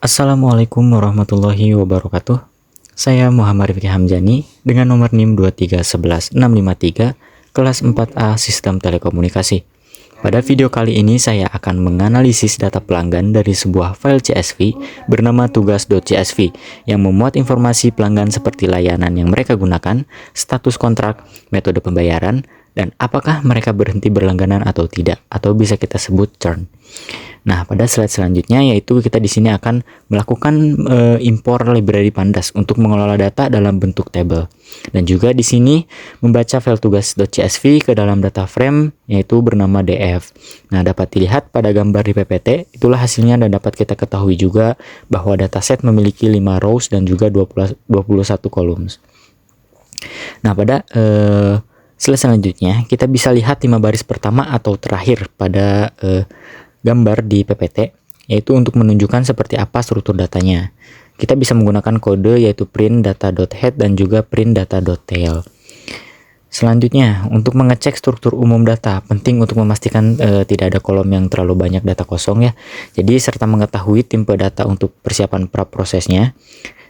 Assalamualaikum warahmatullahi wabarakatuh. Saya Muhammad Rifki Hamzani dengan nomor NIM 2311653 kelas 4A Sistem Telekomunikasi. Pada video kali ini saya akan menganalisis data pelanggan dari sebuah file CSV bernama tugas.csv yang memuat informasi pelanggan seperti layanan yang mereka gunakan, status kontrak, metode pembayaran, dan apakah mereka berhenti berlangganan atau tidak, atau bisa kita sebut churn. Nah, pada slide selanjutnya yaitu kita di sini akan melakukan impor library pandas untuk mengelola data dalam bentuk tabel. Dan juga di sini membaca file tugas.csv ke dalam data frame yaitu bernama df. Nah, dapat dilihat pada gambar di PPT, itulah hasilnya dan dapat kita ketahui juga bahwa dataset memiliki 5 rows dan juga 21 columns. Nah, pada slide selanjutnya kita bisa lihat 5 baris pertama atau terakhir pada gambar di PPT, yaitu untuk menunjukkan seperti apa struktur datanya. Kita bisa menggunakan kode yaitu print data.head dan juga print data.tail. Selanjutnya, untuk mengecek struktur umum data, penting untuk memastikan tidak ada kolom yang terlalu banyak data kosong ya. Jadi serta mengetahui tipe data untuk persiapan praprosesnya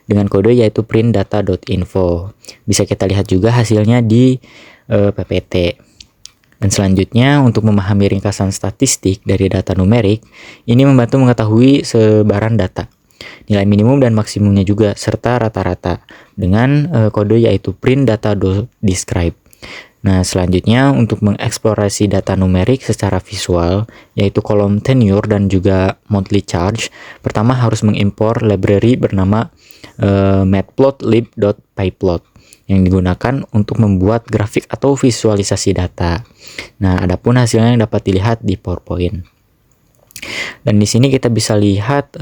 dengan kode yaitu print data.info. Bisa kita lihat juga hasilnya di PPT. Dan selanjutnya, untuk memahami ringkasan statistik dari data numerik, ini membantu mengetahui sebaran data, nilai minimum dan maksimumnya juga, serta rata-rata dengan kode yaitu print data.describe. Nah, selanjutnya untuk mengeksplorasi data numerik secara visual, yaitu kolom tenure dan juga monthly charge, pertama harus mengimpor library bernama matplotlib.pyplot yang digunakan untuk membuat grafik atau visualisasi data. Nah, adapun hasilnya yang dapat dilihat di PowerPoint. Dan di sini kita bisa lihat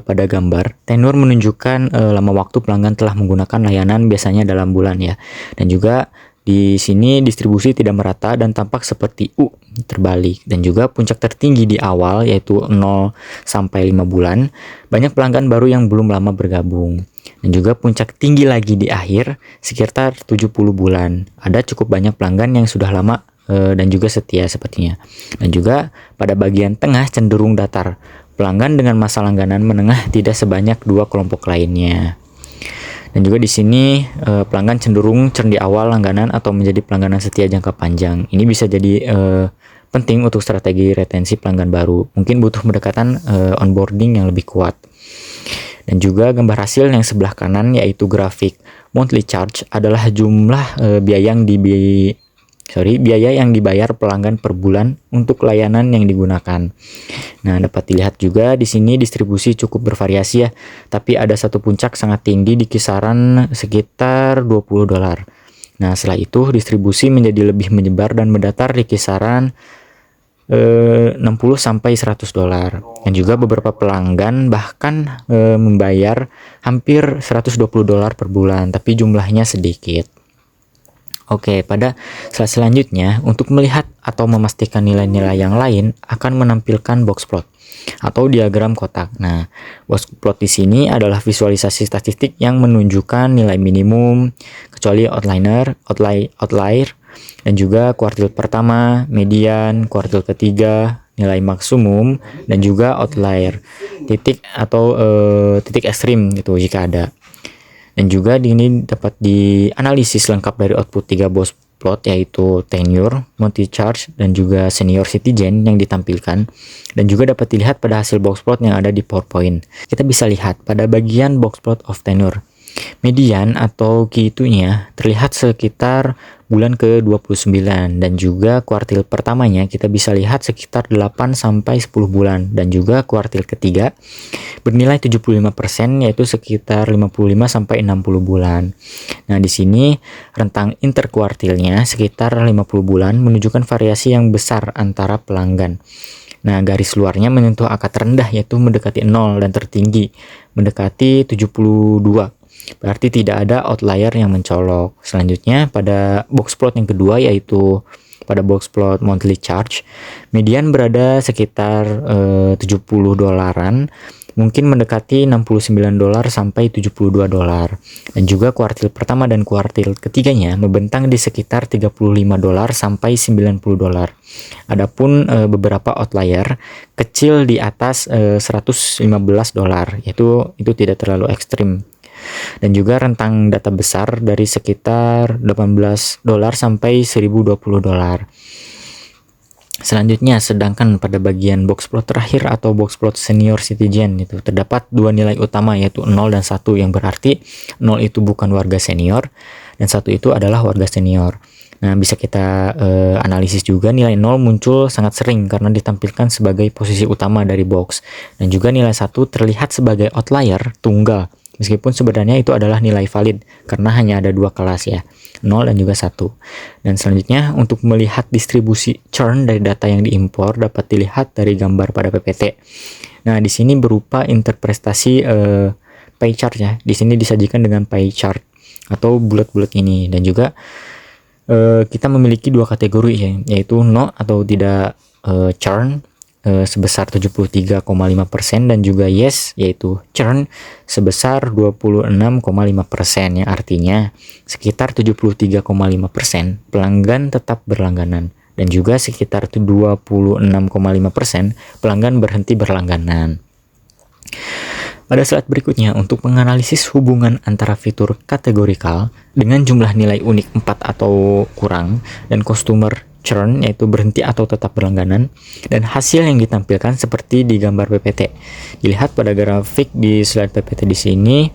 pada gambar, tenure menunjukkan lama waktu pelanggan telah menggunakan layanan biasanya dalam bulan ya. Dan juga di sini distribusi tidak merata dan tampak seperti U terbalik. Dan juga puncak tertinggi di awal yaitu 0 sampai 5 bulan, banyak pelanggan baru yang belum lama bergabung. Dan juga puncak tinggi lagi di akhir sekitar 70 bulan. Ada cukup banyak pelanggan yang sudah lama dan juga setia sepertinya. Dan juga pada bagian tengah cenderung datar. Pelanggan dengan masa langganan menengah tidak sebanyak dua kelompok lainnya. Dan juga di sini pelanggan cenderung churn di awal langganan atau menjadi pelangganan setia jangka panjang. Ini bisa jadi penting untuk strategi retensi pelanggan baru. Mungkin butuh pendekatan onboarding yang lebih kuat. Dan juga gambar hasil yang sebelah kanan yaitu grafik monthly charge adalah jumlah biaya yang dibayar pelanggan per bulan untuk layanan yang digunakan. Nah, dapat dilihat juga di sini distribusi cukup bervariasi ya, tapi ada satu puncak sangat tinggi di kisaran sekitar $20. Nah, setelah itu distribusi menjadi lebih menyebar dan mendatar di kisaran 60 sampai $100. Dan juga beberapa pelanggan bahkan membayar hampir $120 per bulan, tapi jumlahnya sedikit. Oke, pada slide selanjutnya untuk melihat atau memastikan nilai-nilai yang lain akan menampilkan box plot atau diagram kotak. Nah, box plot di sini adalah visualisasi statistik yang menunjukkan nilai minimum kecuali outlier dan juga kuartil pertama, median, kuartil ketiga, nilai maksimum dan juga outlier, titik atau titik ekstrim gitu jika ada. Dan juga di ini dapat dianalisis lengkap dari output 3 box plot yaitu tenure, monthly charge, dan juga senior citizen yang ditampilkan. Dan juga dapat dilihat pada hasil box plot yang ada di PowerPoint. Kita bisa lihat pada bagian box plot of tenure, median atau Q2-nya terlihat sekitar bulan ke-29 dan juga kuartil pertamanya kita bisa lihat sekitar 8 sampai 10 bulan dan juga kuartil ketiga bernilai 75% yaitu sekitar 55 sampai 60 bulan. Nah, di sini rentang interkuartilnya sekitar 50 bulan menunjukkan variasi yang besar antara pelanggan. Nah, garis luarnya menyentuh angka terendah yaitu mendekati 0 dan tertinggi mendekati 72. Berarti tidak ada outlier yang mencolok. Selanjutnya pada box plot yang kedua yaitu pada box plot monthly charge, median berada sekitar $70 mungkin mendekati $69 sampai $72. Dan juga kuartil pertama dan kuartil ketiganya membentang di sekitar $35 sampai $90. Adapun beberapa outlier kecil di atas $115, yaitu itu tidak terlalu ekstrim. Dan juga rentang data besar dari sekitar $18 sampai $1020. Selanjutnya, sedangkan pada bagian box plot terakhir atau box plot senior citizen itu terdapat dua nilai utama, yaitu 0 dan 1, yang berarti 0 itu bukan warga senior dan 1 itu adalah warga senior. Nah, bisa kita analisis juga nilai 0 muncul sangat sering karena ditampilkan sebagai posisi utama dari box, dan juga nilai 1 terlihat sebagai outlier tunggal. Meskipun sebenarnya itu adalah nilai valid karena hanya ada dua kelas ya, 0 dan juga 1. Dan selanjutnya, untuk melihat distribusi churn dari data yang diimpor dapat dilihat dari gambar pada PPT. Nah, di sini berupa interpretasi pie chart ya. Di sini disajikan dengan pie chart atau bulat-bulat ini, dan juga kita memiliki dua kategori ya, yaitu no atau tidak churn sebesar 73,5% dan juga yes yaitu churn sebesar 26,5%, yang artinya sekitar 73,5% pelanggan tetap berlangganan dan juga sekitar 26,5% pelanggan berhenti berlangganan. Pada slide berikutnya, untuk menganalisis hubungan antara fitur kategorikal dengan jumlah nilai unik 4 atau kurang dan customer churn yaitu berhenti atau tetap berlangganan, dan hasil yang ditampilkan seperti di gambar PPT. Dilihat pada grafik di slide PPT di sini,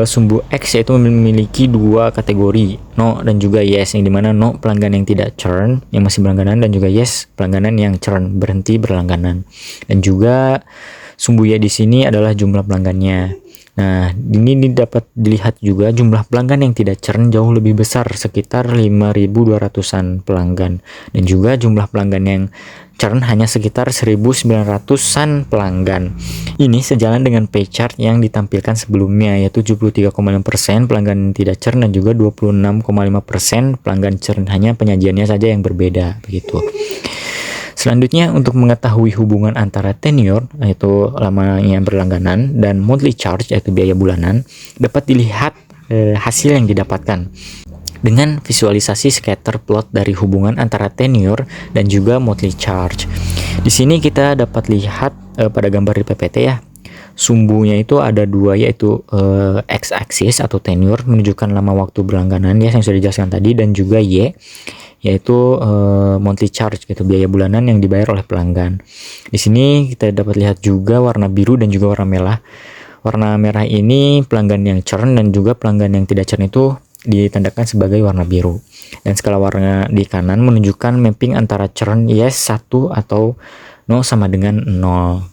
sumbu X yaitu memiliki dua kategori, no dan juga yes, yang dimana no pelanggan yang tidak churn yang masih berlangganan, dan juga yes pelangganan yang churn berhenti berlangganan. Dan juga sumbu Y di sini adalah jumlah pelanggannya. Nah, ini dapat dilihat juga jumlah pelanggan yang tidak churn jauh lebih besar, sekitar 5.200-an pelanggan. Dan juga jumlah pelanggan yang churn hanya sekitar 1.900-an pelanggan. Ini sejalan dengan pie chart yang ditampilkan sebelumnya, yaitu 73,6% pelanggan tidak churn dan juga 26,5% pelanggan churn, hanya penyajiannya saja yang berbeda, begitu. Selanjutnya, untuk mengetahui hubungan antara tenure, yaitu lamanya berlangganan, dan monthly charge, yaitu biaya bulanan, dapat dilihat hasil yang didapatkan dengan visualisasi scatter plot dari hubungan antara tenure dan juga monthly charge. Di sini kita dapat lihat pada gambar di PPT ya, sumbunya itu ada dua, yaitu x-axis atau tenure menunjukkan lama waktu berlangganan ya, yang sudah dijelaskan tadi, dan juga y yaitu monthly charge, yaitu biaya bulanan yang dibayar oleh pelanggan. Di sini kita dapat lihat juga warna biru dan juga warna merah. Warna merah ini pelanggan yang churn dan juga pelanggan yang tidak churn itu ditandakan sebagai warna biru. Dan skala warna di kanan menunjukkan mapping antara churn yes 1 atau no sama dengan 0.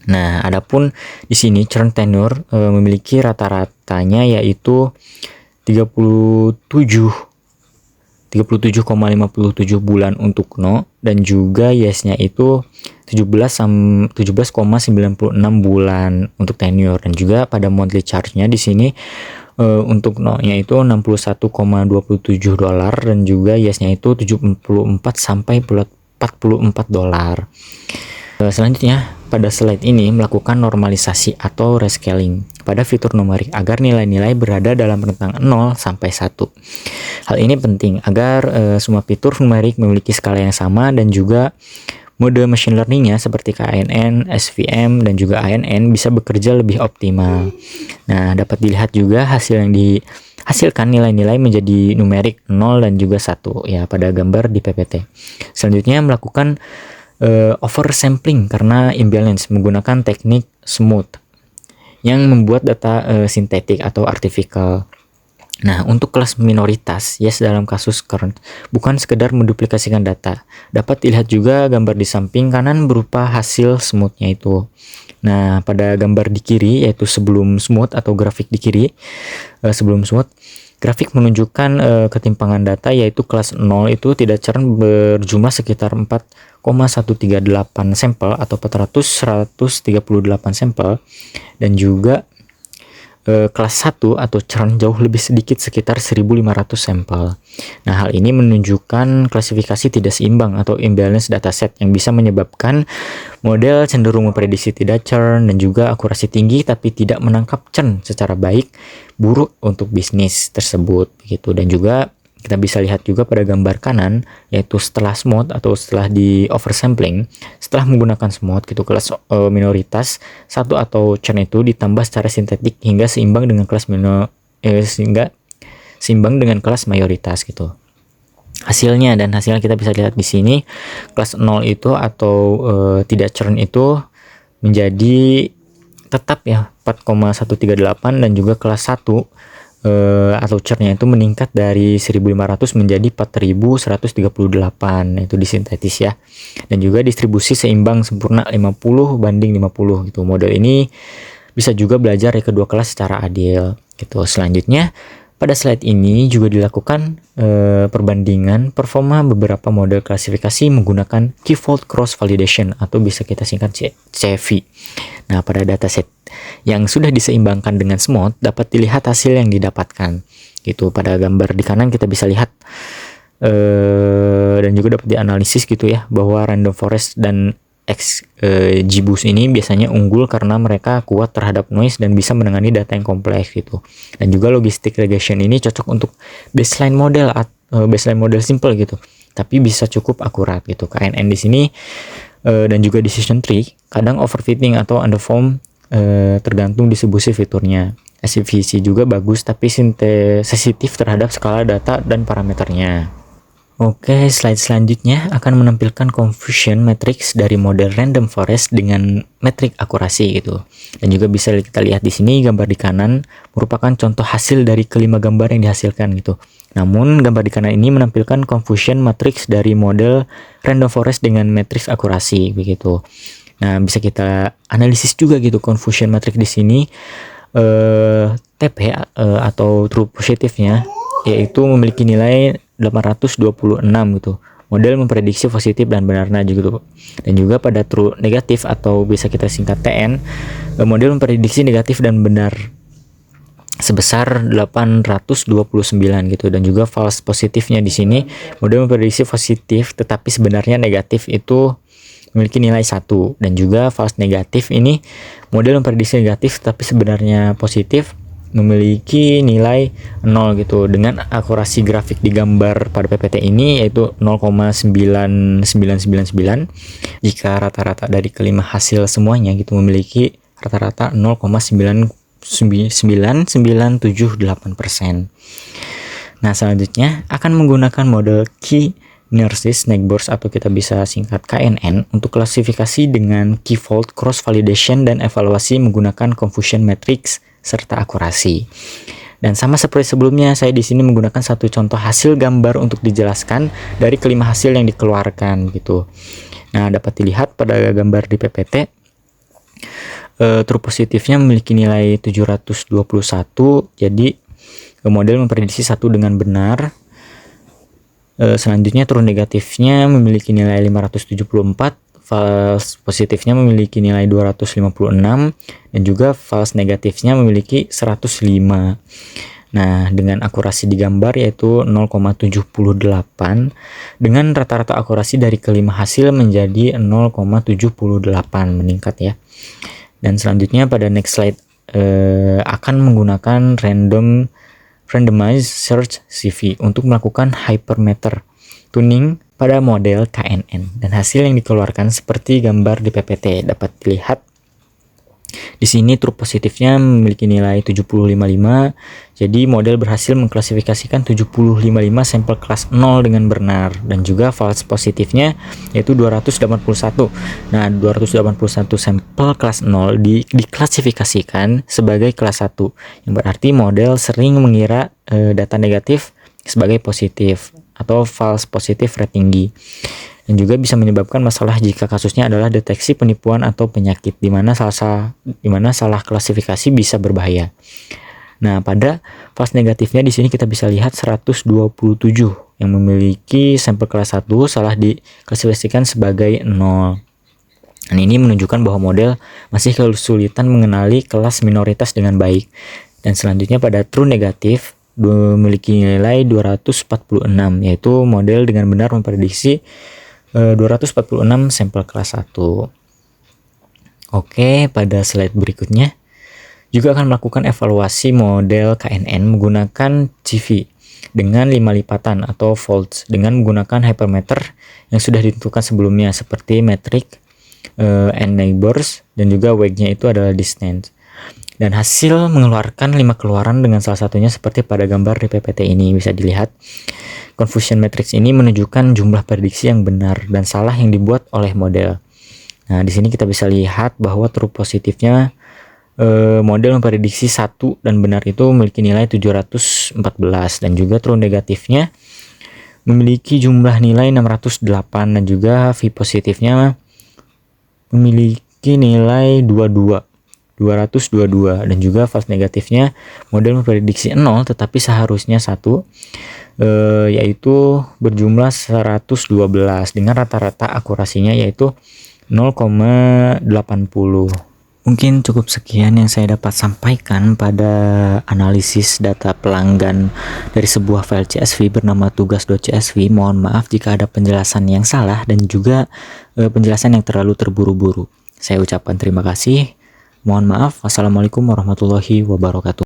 Nah, adapun di sini churn tenure memiliki rata-ratanya yaitu 37,57 bulan untuk no, dan juga yes-nya itu 17,96 bulan untuk tenure. Dan juga pada monthly charge-nya di sini untuk no-nya itu $61,27 dan juga yes-nya itu 74 sampai $44. Selanjutnya, pada slide ini melakukan normalisasi atau rescaling pada fitur numerik agar nilai-nilai berada dalam rentang 0 sampai 1. Hal ini penting agar semua fitur numerik memiliki skala yang sama, dan juga mode machine learning-nya seperti KNN, SVM, dan juga ANN bisa bekerja lebih optimal. Nah, dapat dilihat juga hasil yang dihasilkan nilai-nilai menjadi numerik 0 dan juga 1 ya pada gambar di PPT. Selanjutnya, melakukan oversampling karena imbalance menggunakan teknik smooth yang membuat data sintetik atau artificial. Nah, untuk kelas minoritas, yes dalam kasus current bukan sekedar menduplikasikan data. Dapat dilihat juga gambar di samping kanan berupa hasil smooth-nya itu. Nah, pada gambar di kiri, yaitu sebelum smooth atau grafik di kiri, sebelum smooth, grafik menunjukkan ketimpangan data, yaitu kelas 0 itu tidak churn berjumlah sekitar 4,138 sampel atau 438 sampel, dan juga kelas 1 atau churn jauh lebih sedikit, sekitar 1.500 sampel. Nah, hal ini menunjukkan klasifikasi tidak seimbang atau imbalance dataset yang bisa menyebabkan model cenderung memprediksi tidak churn dan juga akurasi tinggi tapi tidak menangkap churn secara baik, buruk untuk bisnis tersebut begitu. Dan juga kita bisa lihat juga pada gambar kanan, yaitu setelah smooth atau setelah di oversampling, setelah menggunakan smooth gitu, kelas minoritas 1 atau churn itu ditambah secara sintetik hingga seimbang dengan kelas seimbang dengan kelas mayoritas gitu. Hasilnya kita bisa lihat di sini, kelas 0 itu atau tidak churn itu menjadi tetap ya 4,138, dan juga kelas 1 atau churn-nya itu meningkat dari 1.500 menjadi 4.138, itu disintetis ya. Dan juga distribusi seimbang sempurna 50/50 gitu. Model ini bisa juga belajar dari kedua kelas secara adil gitu. Selanjutnya pada slide ini juga dilakukan perbandingan performa beberapa model klasifikasi menggunakan key fold cross validation atau bisa kita singkat CV. Nah, pada dataset yang sudah diseimbangkan dengan smooth dapat dilihat hasil yang didapatkan. Gitu. Pada gambar di kanan kita bisa lihat dan juga dapat dianalisis gitu ya, bahwa random forest dan XGBoost ini biasanya unggul karena mereka kuat terhadap noise dan bisa menangani data yang kompleks gitu. Dan juga logistic regression ini cocok untuk baseline model simple gitu, tapi bisa cukup akurat gitu. KNN di sini dan juga decision tree kadang overfitting atau underform tergantung distribusi fiturnya. SVC juga bagus tapi sensitif terhadap skala data dan parameternya. Oke, slide selanjutnya akan menampilkan confusion matrix dari model random forest dengan metrik akurasi gitu. Dan juga bisa kita lihat di sini gambar di kanan merupakan contoh hasil dari kelima gambar yang dihasilkan gitu. Namun gambar di kanan ini menampilkan confusion matrix dari model random forest dengan matriks akurasi begitu. Nah, bisa kita analisis juga gitu confusion matrix di sini, TP atau true positifnya yaitu memiliki nilai 826 gitu. Model memprediksi positif dan benarnya gitu. Dan juga pada true negatif atau bisa kita singkat TN, model memprediksi negatif dan benar sebesar 829 gitu. Dan juga false positifnya di sini, model memprediksi positif tetapi sebenarnya negatif itu memiliki nilai 1. Dan juga false negatif ini model memprediksi negatif tapi sebenarnya positif, memiliki nilai 0 gitu. Dengan akurasi grafik di gambar pada PPT ini yaitu 0,9999, jika rata-rata dari kelima hasil semuanya gitu memiliki rata-rata 0,99978%. Nah, selanjutnya akan menggunakan model Key Nurses Neighbors atau kita bisa singkat KNN untuk klasifikasi dengan key fold cross validation dan evaluasi menggunakan confusion matrix serta akurasi. Dan sama seperti sebelumnya, saya di sini menggunakan satu contoh hasil gambar untuk dijelaskan dari kelima hasil yang dikeluarkan gitu. Nah, dapat dilihat pada gambar di PPT, true positifnya memiliki nilai 721, jadi model memprediksi satu dengan benar. Selanjutnya true negatifnya memiliki nilai 574, false positifnya memiliki nilai 256, dan juga false negatifnya memiliki 105. Nah, dengan akurasi di gambar yaitu 0,78 dengan rata-rata akurasi dari kelima hasil menjadi 0,78, meningkat ya. Dan selanjutnya pada next slide akan menggunakan randomized search CV untuk melakukan hypermeter tuning pada model KNN, dan hasil yang dikeluarkan seperti gambar di PPT. Dapat dilihat di sini true positifnya memiliki nilai 755, jadi model berhasil mengklasifikasikan 755 sampel kelas 0 dengan benar, dan juga false positifnya yaitu 281. Nah, 281 sampel kelas 0 diklasifikasikan sebagai kelas 1, yang berarti model sering mengira data negatif sebagai positif atau false positif rate tinggi, dan juga bisa menyebabkan masalah jika kasusnya adalah deteksi penipuan atau penyakit, di mana salah klasifikasi bisa berbahaya. Nah, pada false negatifnya di sini kita bisa lihat 127 yang memiliki sampel kelas 1 salah diklasifikasikan sebagai 0. Dan ini menunjukkan bahwa model masih kesulitan mengenali kelas minoritas dengan baik. Dan selanjutnya pada true negatif memiliki nilai 246, yaitu model dengan benar memprediksi 246 sampel kelas 1. Oke, pada slide berikutnya juga akan melakukan evaluasi model KNN menggunakan CV dengan 5 lipatan atau folds dengan menggunakan hypermeter yang sudah ditentukan sebelumnya seperti metric, and neighbors, dan juga weight-nya itu adalah distance. Dan hasil mengeluarkan 5 keluaran dengan salah satunya seperti pada gambar di PPT ini bisa dilihat. Confusion matrix ini menunjukkan jumlah prediksi yang benar dan salah yang dibuat oleh model. Nah, di sini kita bisa lihat bahwa true positifnya model memprediksi 1 dan benar itu memiliki nilai 714, dan juga true negatifnya memiliki jumlah nilai 608, dan juga V positifnya memiliki nilai 222, dan juga false negatifnya model memprediksi 0 tetapi seharusnya 1, yaitu berjumlah 112 dengan rata-rata akurasinya yaitu 0,80. Mungkin cukup sekian yang saya dapat sampaikan pada analisis data pelanggan dari sebuah file CSV bernama tugas.csv. Mohon maaf jika ada penjelasan yang salah dan juga penjelasan yang terlalu terburu-buru. Saya ucapkan terima kasih. Mohon maaf. Wassalamualaikum warahmatullahi wabarakatuh.